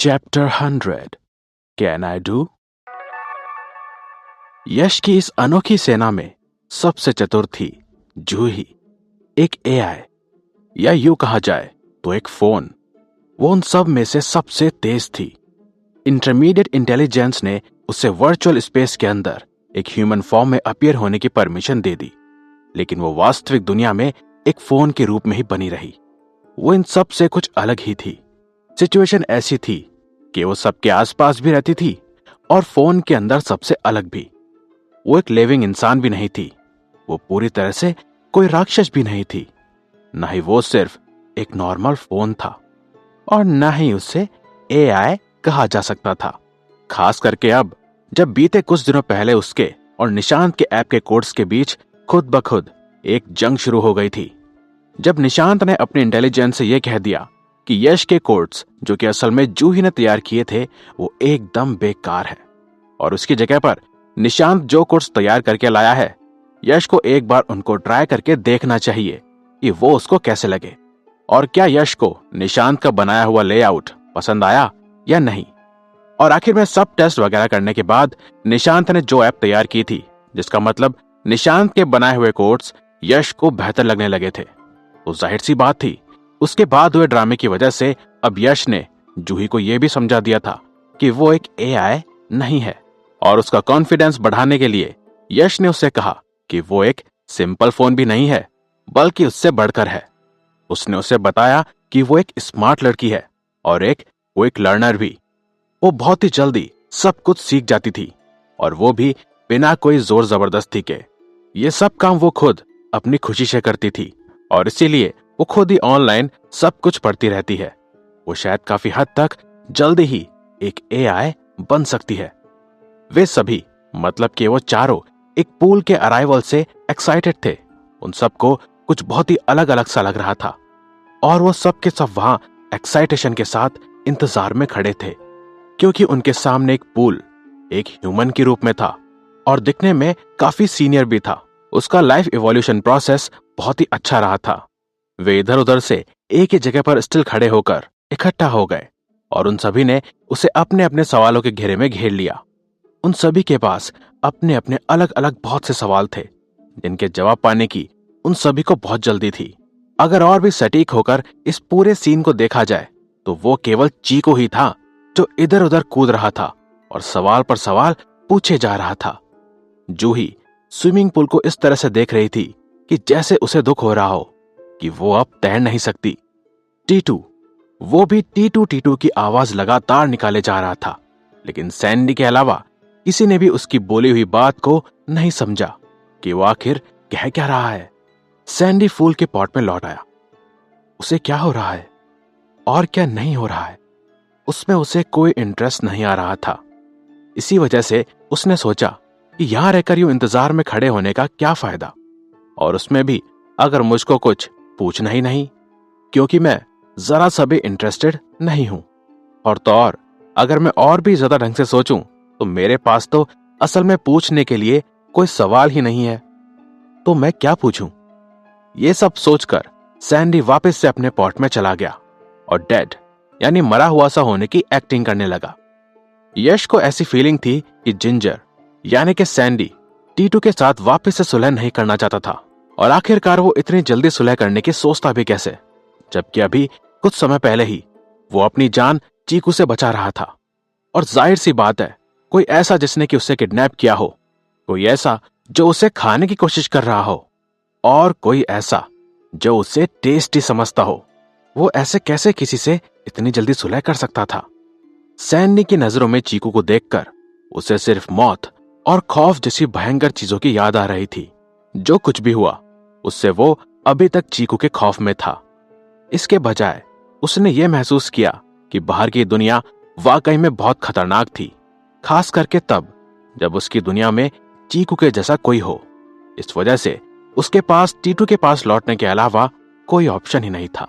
Chapter 100 can I do. Yash की इस अनोखी सेना में सबसे चतुर थी जूही, एक एआई, या यूं कहा जाए तो एक फोन। वो उन सब में से सबसे तेज थी। इंटरमीडिएट इंटेलिजेंस ने उसे वर्चुअल स्पेस के अंदर एक ह्यूमन फॉर्म में अपीयर होने की परमिशन दे दी, लेकिन वो वास्तविक दुनिया में एक फोन के रूप में ही बनी रही। वो इन सब से कुछ अलग ही थी। सिचुएशन ऐसी थी कि वो सबके आसपास भी रहती थी और फोन के अंदर सबसे अलग भी। वो एक लिविंग इंसान भी नहीं थी। वो पूरी तरह से कोई राक्षस भी नहीं थी। न ही वो सिर्फ एक नॉर्मल फोन था और न ही उससे एआई कहा जा सकता था। खास करके अब जब बीते कुछ दिनों पहले उसके और निशांत के ऐप के कोड्स के बीच खुद ब खुद एक जंग शुरू हो गई थी। जब निशांत ने अपने इंटेलिजेंस से यह कह दिया कि यश के कोड्स, जो कि असल में जूही ने तैयार किए थे, वो एकदम बेकार है और उसकी जगह पर निशांत जो कोड्स तैयार करके लाया है, यश को एक बार उनको ट्राई करके देखना चाहिए कि वो उसको कैसे लगे और क्या यश को निशांत का बनाया हुआ लेआउट पसंद आया या नहीं। और आखिर में सब टेस्ट वगैरह करने के बाद निशांत ने जो ऐप तैयार की थी, जिसका मतलब निशांत के बनाए हुए कोड्स यश को बेहतर लगने लगे थे, तो जाहिर सी बात थी उसके बाद हुए ड्रामे की वजह से अब यश ने जूही को यह भी समझा दिया था कि वो एक एआई नहीं है। और उसका कॉन्फिडेंस बढ़ाने के लिए यश ने उससे कहा कि वो एक सिंपल फोन भी नहीं है, बल्कि उससे बढ़कर है। उसने उसे बताया कि वो एक स्मार्ट लड़की है और एक क्विक लर्नर भी। वो बहुत ही जल्दी सब कुछ सीख जाती थी और वो भी बिना कोई जोर जबरदस्ती के। ये सब काम वो खुद अपनी खुशी से करती थी और इसीलिए वो खुद ही ऑनलाइन सब कुछ पढ़ती रहती है। वो शायद काफी हद तक जल्दी ही एक एआई बन सकती है। वे सभी, मतलब कि वो चारों, एक पूल के अराइवल से एक्साइटेड थे। उन सबको कुछ बहुत ही अलग अलग सा लग रहा था और वो सब के सब वहां एक्साइटेशन के साथ इंतजार में खड़े थे, क्योंकि उनके सामने एक पूल एक ह्यूमन के रूप में था और दिखने में काफी सीनियर भी था। उसका लाइफ इवोल्यूशन प्रोसेस बहुत ही अच्छा रहा था। वे इधर उधर से एक ही जगह पर स्टिल खड़े होकर इकट्ठा हो गए और उन सभी ने उसे अपने अपने सवालों के घेरे में घेर लिया। उन सभी के पास अपने अपने अलग अलग बहुत से सवाल थे, जिनके जवाब पाने की उन सभी को बहुत जल्दी थी। अगर और भी सटीक होकर इस पूरे सीन को देखा जाए तो वो केवल चीकू ही था जो इधर उधर कूद रहा था और सवाल पर सवाल पूछे जा रहा था। जूही स्विमिंग पूल को इस तरह से देख रही थी कि जैसे उसे दुख हो रहा हो कि वो अब तैर नहीं सकती। टीटू, वो भी टीटू टीटू की आवाज लगातार निकाले जा रहा था, लेकिन सैंडी के अलावा किसी ने भी उसकी बोली हुई बात को नहीं समझा कि वो आखिर कह क्या रहा है। सैंडी फूल के पॉट में लौट आया। उसे क्या हो रहा है और क्या नहीं हो रहा है, उसमें उसे कोई इंटरेस्ट नहीं आ रहा था। इसी वजह से उसने सोचा कि यहां रहकर यूं इंतजार में खड़े होने का क्या फायदा, और उसमें भी अगर मुझको कुछ पूछना ही नहीं, क्योंकि मैं जरा सा भी इंटरेस्टेड नहीं हूं। और तो और अगर मैं और भी ज्यादा ढंग से सोचूं तो मेरे पास तो असल में पूछने के लिए कोई सवाल ही नहीं है, तो मैं क्या पूछूं। ये सब सोचकर सैंडी वापस से अपने पॉट में चला गया और डेड, यानी मरा हुआ सा होने की एक्टिंग करने लगा। यश को ऐसी फीलिंग थी कि जिंजर, यानी कि सैंडी, टीटू के साथ वापस से सुलह नहीं करना चाहता था, और आखिरकार वो इतनी जल्दी सुलह करने की सोचता भी कैसे, जबकि अभी कुछ समय पहले ही वो अपनी जान चीकू से बचा रहा था। और जाहिर सी बात है, कोई ऐसा जिसने कि उसे किडनैप किया हो, कोई ऐसा जो उसे खाने की कोशिश कर रहा हो, और कोई ऐसा जो उसे टेस्टी समझता हो, वो ऐसे कैसे किसी से इतनी जल्दी सुलह कर सकता था। सैंडी की नजरों में चीकू को देखकर उसे सिर्फ मौत और खौफ जैसी भयंकर चीजों की याद आ रही थी। जो कुछ भी हुआ उससे वो अभी तक चीकू के खौफ में था। इसके बजाय उसने ये महसूस किया कि बाहर की दुनिया वाकई में बहुत खतरनाक थी, खास करके तब जब उसकी दुनिया में चीकू के जैसा कोई हो। इस वजह से उसके पास टीटू के पास लौटने के अलावा कोई ऑप्शन ही नहीं था।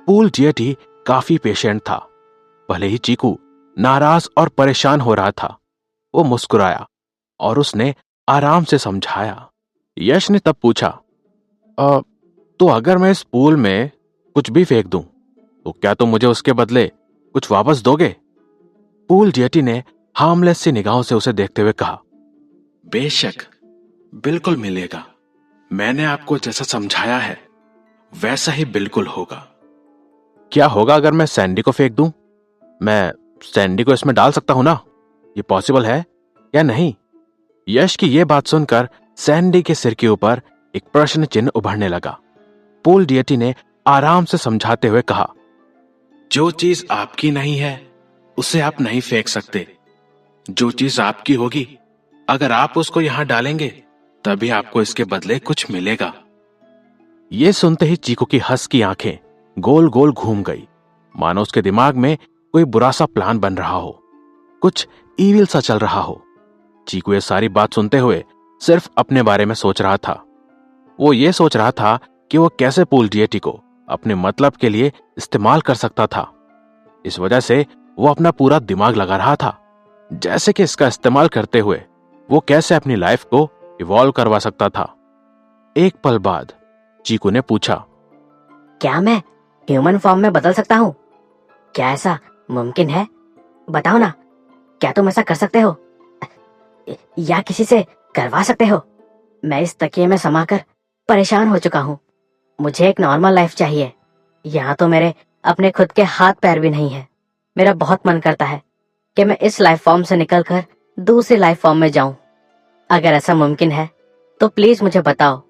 पूल डियटी काफी पेशेंट था। भले ही चीकू नाराज और परेशान हो रहा था, वो मुस्कुराया और उसने आराम से समझाया। यश ने तब पूछा, तो अगर मैं इस पूल में कुछ भी फेंक दूं, तो क्या तुम मुझे उसके बदले कुछ वापस दोगे? पूल डिएटी ने हार्मलेस सी निगाहों से उसे देखते हुए कहा, बेशक, बिल्कुल मिलेगा। मैंने आपको जैसा समझाया है वैसा ही बिल्कुल होगा। क्या होगा अगर मैं सैंडी को फेंक दूं? मैं सैंडी को इसमें डाल सकता हूं ना? ये पॉसिबल है या नहीं? यश की यह बात सुनकर सैंडी के सिर के ऊपर एक प्रश्न चिन्ह उभरने लगा। पूल डिएटी ने आराम से समझाते हुए कहा, जो चीज आपकी नहीं है उसे आप नहीं फेंक सकते। जो चीज आपकी होगी, अगर आप उसको यहां डालेंगे तभी आपको इसके बदले कुछ मिलेगा। यह सुनते ही चीकू की हंस की आंखें गोल गोल घूम गई, मानो उसके दिमाग में कोई बुरा सा प्लान बन रहा हो, कुछ ईविल सा चल रहा हो। चीकू ये सारी बात सुनते हुए सिर्फ अपने बारे में सोच रहा था। वो ये सोच रहा था कि वो कैसे पूल डिएटी को अपने मतलब के लिए इस्तेमाल कर सकता था। इस वजह से वो अपना पूरा दिमाग लगा रहा था, जैसे कि इसका इस्तेमाल करते हुए वो कैसे अपनी लाइफ को इवॉल्व करवा सकता था। एक पल बाद चीकू ने पूछा, क्या मैं ह्यूमन फॉर्म में बदल सकता हूँ? क्या ऐसा मुमकिन है? बताओ ना, क्या तुम ऐसा कर सकते हो या किसी से करवा सकते हो? मैं इस तकिए में समाकर परेशान हो चुका हूँ। मुझे एक नॉर्मल लाइफ चाहिए। यहाँ तो मेरे अपने खुद के हाथ पैर भी नहीं है। मेरा बहुत मन करता है कि मैं इस लाइफ फॉर्म से निकलकर दूसरी लाइफ फॉर्म में जाऊं। अगर ऐसा मुमकिन है तो प्लीज मुझे बताओ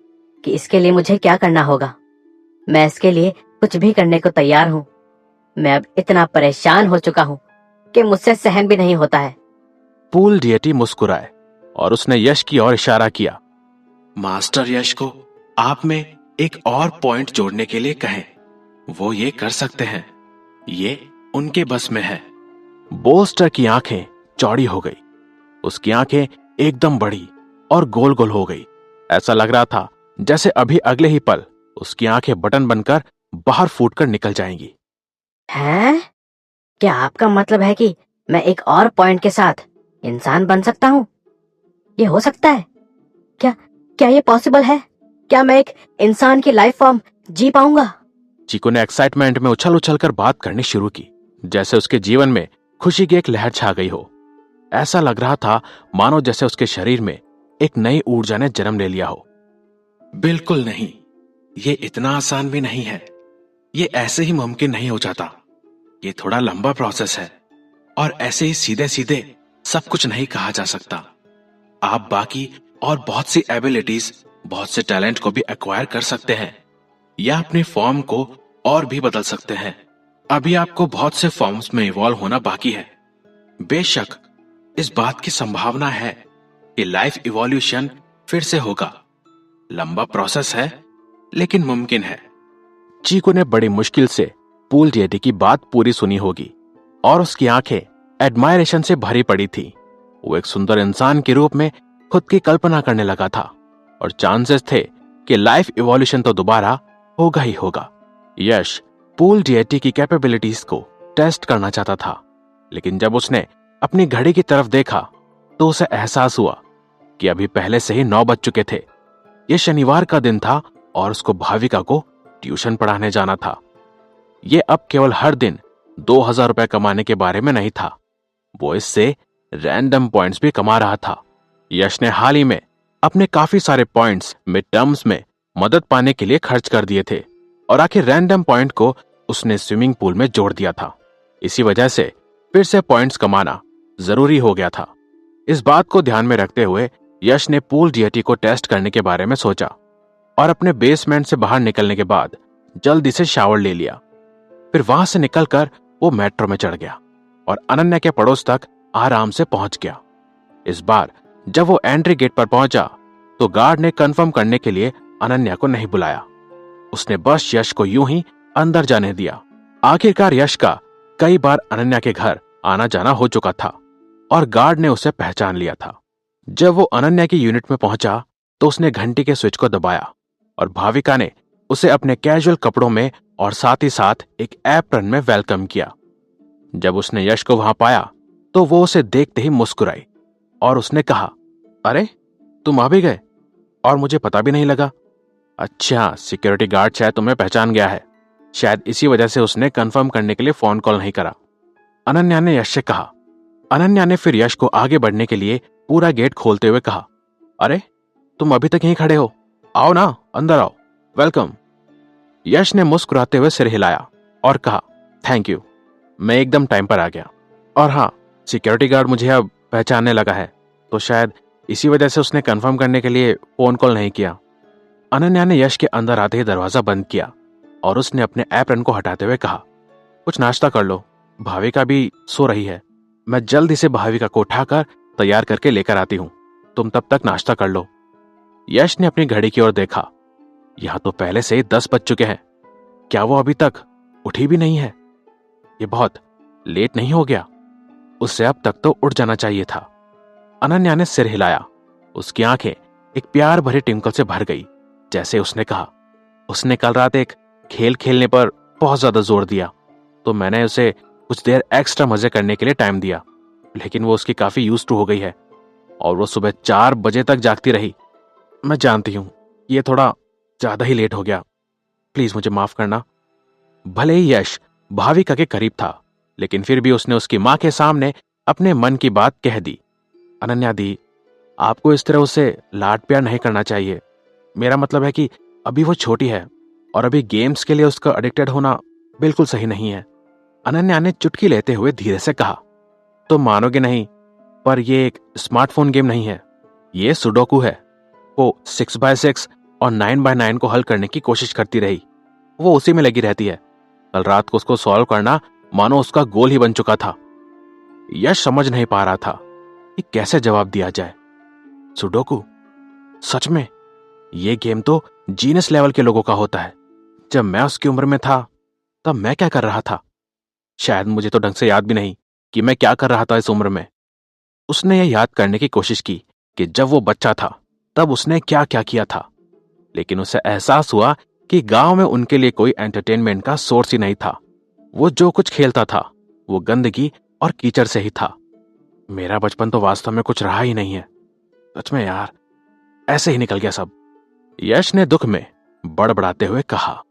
कि इसके लिए मुझे क्या करना होगा। मैं इसके लिए कुछ भी करने को तैयार हूँ। मैं अब इतना परेशान हो चुका हूँ कि मुझसे सहन भी नहीं होता है। पूल डिएटी मुस्कुराए और उसने यश की ओर इशारा किया। मास्टर यश को आप में एक और पॉइंट जोड़ने के लिए कहें, वो ये कर सकते हैं। ये उनके बस में है। बोल्स्टर की आंखें चौड़ी हो गई। उसकी आंखें एकदम बड़ी और गोल गोल हो गई। ऐसा लग रहा था जैसे अभी अगले ही पल उसकी आंखें बटन बनकर बाहर फूटकर निकल जाएंगी। हैं? क्या आपका मतलब है कि मैं एक और पॉइंट के साथ इंसान बन सकता हूँ? ये हो सकता है? क्या क्या ये पॉसिबल है? क्या मैं एक इंसान की लाइफ फॉर्म जी पाऊंगा? चीकू ने एक्साइटमेंट में उछल उछल कर बात करनी शुरू की, जैसे उसके जीवन में खुशी की एक लहर छा गई हो। ऐसा लग रहा था मानो जैसे उसके शरीर में एक नई ऊर्जा ने जन्म ले लिया हो। बिल्कुल नहीं, ये इतना आसान भी नहीं है। ये ऐसे ही मुमकिन नहीं हो जाता। ये थोड़ा लंबा प्रोसेस है और ऐसे ही सीधे सीधे सब कुछ नहीं कहा जा सकता। आप बाकी और बहुत सी एबिलिटीज, बहुत से टैलेंट को भी एक्वायर कर सकते हैं या अपने फॉर्म को और भी बदल सकते हैं। अभी आपको बहुत से फॉर्म्स में इवॉल्व होना बाकी है। बेशक इस बात की संभावना है कि लाइफ इवोल्यूशन फिर से होगा। लंबा प्रोसेस है लेकिन मुमकिन है। चीकू ने बड़ी मुश्किल से पूल डिएटी की बात पूरी सुनी होगी और उसकी आंखें एडमायरेशन से भरी पड़ी थी। वो एक सुंदर इंसान के रूप में खुद की कल्पना करने लगा था और चांसेस थे कि लाइफ इवोल्यूशन तो दोबारा होगा ही होगा। यश पूल डिएटी की कैपेबिलिटीज को टेस्ट करना चाहता था, लेकिन जब उसने अपनी घड़ी की तरफ देखा तो उसे एहसास हुआ कि अभी पहले से ही 9 बज चुके थे। यह शनिवार का दिन था और उसको भाविका को ट्यूशन पढ़ाने जाना था। यह अब केवल हर दिन 2000 रुपए कमाने के बारे में नहीं था, वो इससे रैंडम पॉइंट्स भी कमा रहा था। यश ने हाल ही में अपने काफी सारे पॉइंट्स मिड टर्म्स में मदद पाने के लिए खर्च कर दिए थे और आखिर रैंडम पॉइंट को उसने स्विमिंग पूल में जोड़ दिया था। इसी वजह से फिर से पॉइंट्स कमाना जरूरी हो गया था। इस बात को ध्यान में रखते हुए यश ने पूल डिएटी को टेस्ट करने के बारे में सोचा और अपने बेसमेंट से बाहर निकलने के बाद जल्दी से शावर ले लिया। फिर वहां से निकलकर वो मेट्रो में चढ़ गया और अनन्या के पड़ोस तक आराम से पहुंच गया। इस बार जब वो एंट्री गेट पर पहुंचा तो गार्ड ने कंफर्म करने के लिए अनन्या को नहीं बुलाया। उसने बस यश को यूं ही अंदर जाने दिया। आखिरकार यश का कई बार अनन्या के घर आना जाना हो चुका था और गार्ड ने उसे पहचान लिया था। जब वो अनन्या की यूनिट में पहुंचा तो उसने घंटी के स्विच को दबाया और भाविका ने उसे अपने कैजुअल कपड़ों में और साथ ही साथ एक एप्रन में वेलकम किया। जब उसने यश को वहां पाया तो वो उसे देखते ही मुस्कुराई और उसने कहा, अरे तुम आ भी गए और मुझे पता भी नहीं लगा। अच्छा, सिक्योरिटी गार्ड शायद तुम्हें पहचान गया है। शायद इसी वजह से उसने कंफर्म करने के लिए फोन कॉल नहीं करा। अनन्या ने यश से कहा। अनन्या ने फिर यश को आगे बढ़ने के लिए पूरा गेट खोलते हुए कहा, अरे तुम अभी तक यहीं खड़े हो, आओ ना, अंदर आओ, वेलकम। यश ने मुस्कुराते हुए सिर हिलाया और कहा, थैंक यू, मैं एकदम टाइम पर आ गया। और हाँ, सिक्योरिटी गार्ड मुझे अब पहचानने लगा है, तो शायद इसी वजह से उसने कंफर्म करने के लिए फोन कॉल नहीं किया। अनन्या ने यश के अंदर आते ही दरवाजा बंद किया और उसने अपने एप्रन को हटाते हुए कहा, कुछ नाश्ता कर लो, भाविका भी सो रही है, मैं जल्दी से भाविका को उठाकर तैयार करके लेकर आती हूं, तुम तब तक नाश्ता कर लो। यश ने अपनी घड़ी की ओर देखा, यहां तो पहले से ही 10 बज चुके हैं, क्या वो अभी तक उठी भी नहीं है? ये बहुत लेट नहीं हो गया? उससे अब तक तो उठ जाना चाहिए था। अनन्या ने सिर हिलाया, उसकी आंखें एक प्यार भरे टिंकल से भर गई, जैसे उसने कहा, उसने कल रात एक खेल खेलने पर बहुत ज्यादा जोर दिया, तो मैंने उसे कुछ देर एक्स्ट्रा मजे करने के लिए टाइम दिया, लेकिन वो उसकी काफी यूज्ड टू हो गई है और वो सुबह 4 बजे तक जागती रही। मैं जानती हूं ये थोड़ा ज्यादा ही लेट हो गया, प्लीज मुझे माफ करना। भले ही यश भाविका के करीब था, लेकिन फिर भी उसने उसकी मां के सामने अपने मन की बात कह दी। अनन्या दी, आपको इस तरह उसे लाड प्यार नहीं करना चाहिए, मेरा मतलब है कि अभी वो छोटी है और अभी गेम्स के लिए उसका एडिक्टेड होना बिल्कुल सही नहीं है। अनन्या ने चुटकी लेते हुए धीरे से कहा, तो मानोगे नहीं, पर ये एक स्मार्टफोन गेम नहीं है, ये सुडोकू है। वो 6x6 और 9x9 को हल करने की कोशिश करती रही, वो उसी में लगी रहती है। कल रात को उसको सॉल्व करना मानो उसका गोल ही बन चुका था। यश समझ नहीं पा रहा था कि कैसे जवाब दिया जाए। सुडोकू? सच में? ये गेम तो जीनियस लेवल के लोगों का होता है। जब मैं उसकी उम्र में था तब मैं क्या कर रहा था? शायद मुझे तो ढंग से याद भी नहीं कि मैं क्या कर रहा था इस उम्र में। उसने यह याद करने की कोशिश की कि जब वो बच्चा था तब उसने क्या क्या किया था, लेकिन उसे एहसास हुआ कि गांव में उनके लिए कोई एंटरटेनमेंट का सोर्स ही नहीं था। वो जो कुछ खेलता था वो गंदगी और कीचड़ से ही था। मेरा बचपन तो वास्तव में कुछ रहा ही नहीं है। सच में यार, ऐसे ही निकल गया सब। यश ने दुख में बड़बड़ाते हुए कहा।